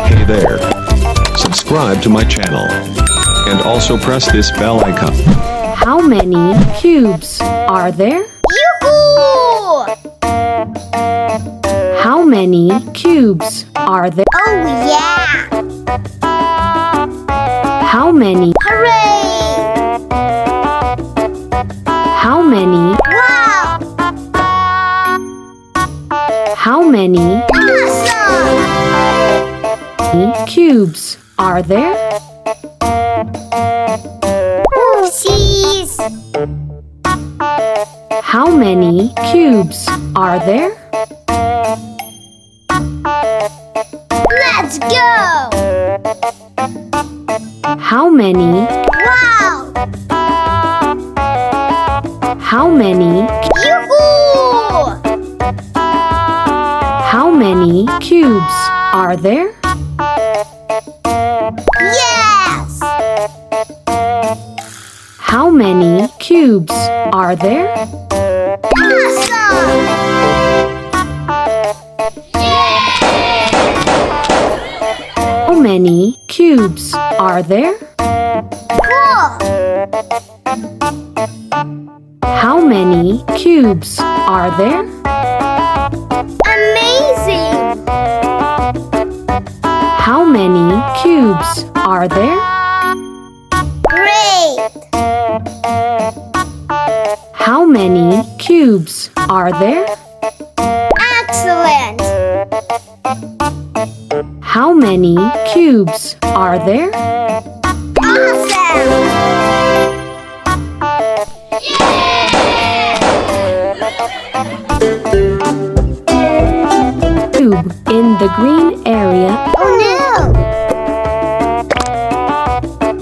Hey there. Subscribe to my channel. And also press this bell icon. How many cubes are there? Yoo-hoo! How many cubes are there? Oh yeah! How many? Hooray! How many? Wow! How many Awesome! cubes are there? Oopsies! How many cubes are there? Let's go! How many? Wow! How many? Yoo-hoo! How many cubes are there? Yes! How many cubes are there? Awesome! How many cubes are there? Cool! How many cubes are there? Amazing! How many cubes are there? Great! How many cubes are there? Excellent! How many cubes are there? Awesome! Cube in the green area. Oh no!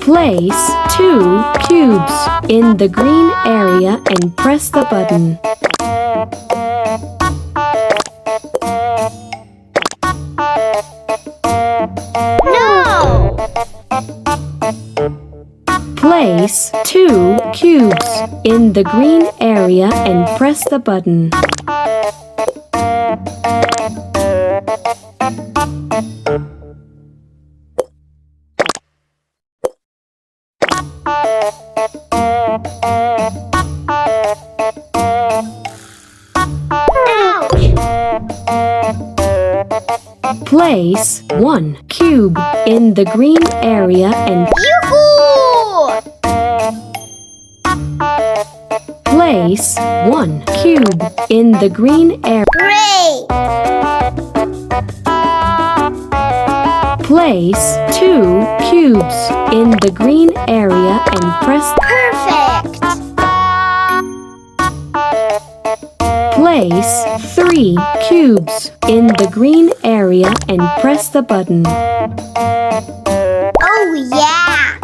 Place 2 cubes in the green area and press the button. No! Place 2 cubes in the green area and press the button. Ouch! Place 1 cube in the green area and Yoo-hoo! place 1 cube in the green area. Great! Place 2 cubes in the green area and press. Perfect! Place 3 cubes in the green area and press the button. Oh yeah!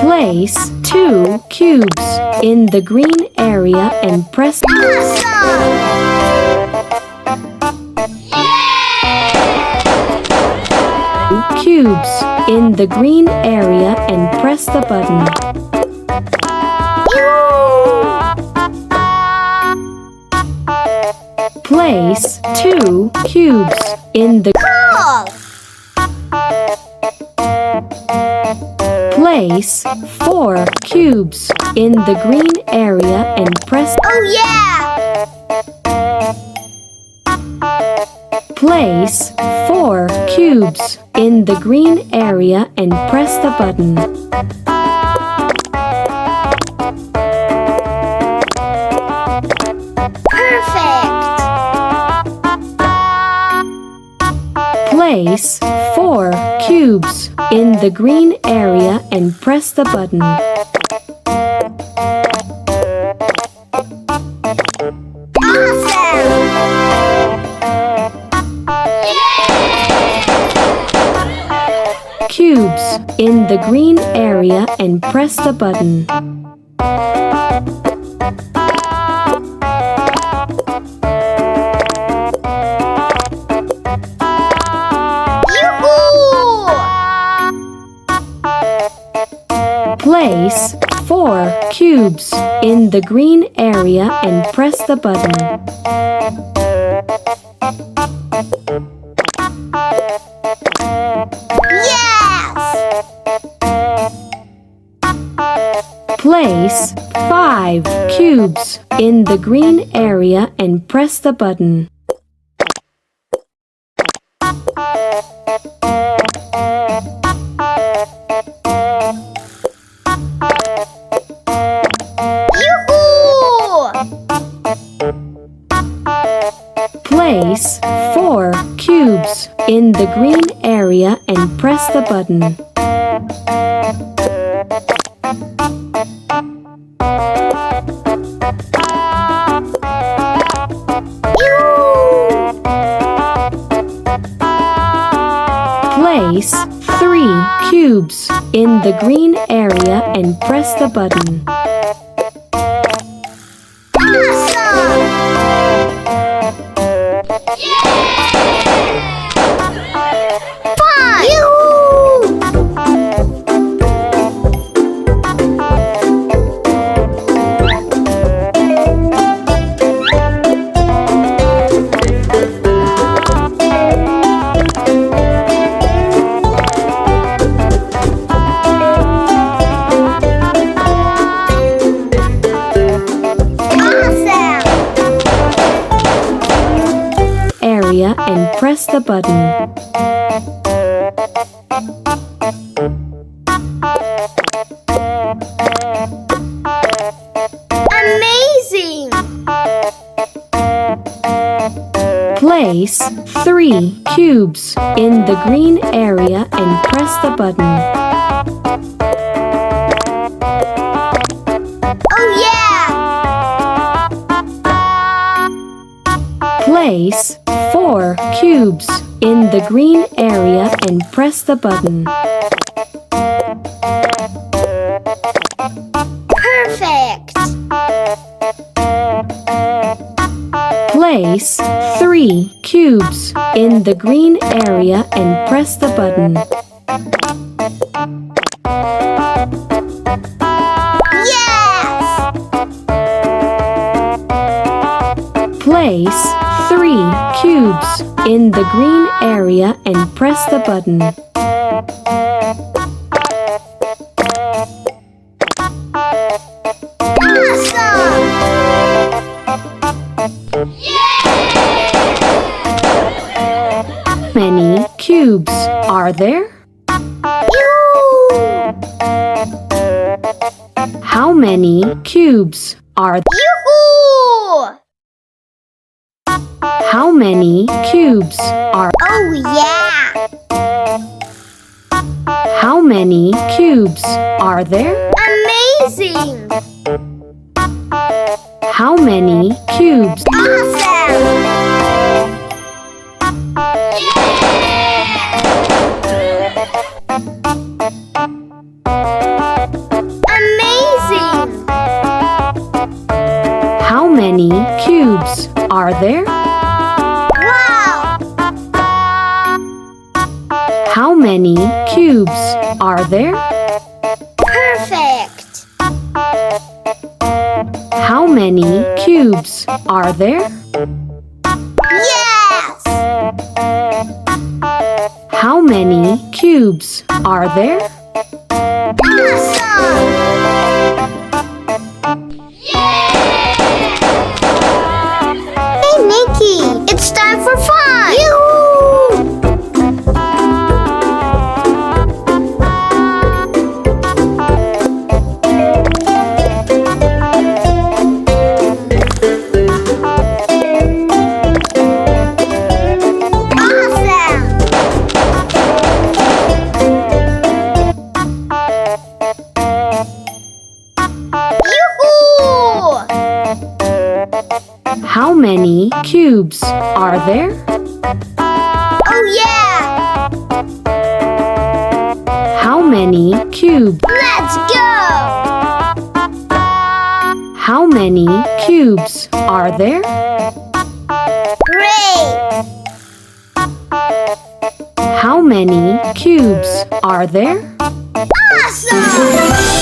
Place 2 cubes in the green area and press. Awesome! 2 cubes in the green area and press the button. Place 2 cubes in the. Cool! Place 4 cubes in the green area and press. Oh yeah! Place 4 cubes in the green area and press the button. Perfect! Place 4 cubes in the green area and press the button. Awesome! Cubes in the green area and press the button. Yoo-hoo! Place 4 cubes in the green area and press the button. Yes! Place 5 cubes in the green area and press the button. Yoo-hoo! Place 4 cubes in the green area and press the button. Place 3 cubes in the green area and press the button. Awesome! Fun! Yoo-hoo! Awesome! Area and press the button. Amazing! Place 3 cubes in the green area and press the button. Oh yeah! Place 4 cubes in the green area and press the button. Perfect! Place 3 cubes in the green area and press the button. Yes! Place 3 cubes in the green area and press the button. Awesome! Many cubes are there? Yoo-hoo! How many cubes are there? Yoo-hoo! How many cubes are Oh yeah! How many cubes are there? Amazing! How many cubes? Awesome! Amazing! How many cubes are there? Wow! How many cubes are there? Perfect! How many cubes are there? Yes! How many cubes are there? Awesome! Hey Nikki, it's time for fun! Yoo-hoo! How many cubes are there? Oh yeah! How many cubes? Let's go! How many cubes are there? Great! How many cubes are there? Awesome!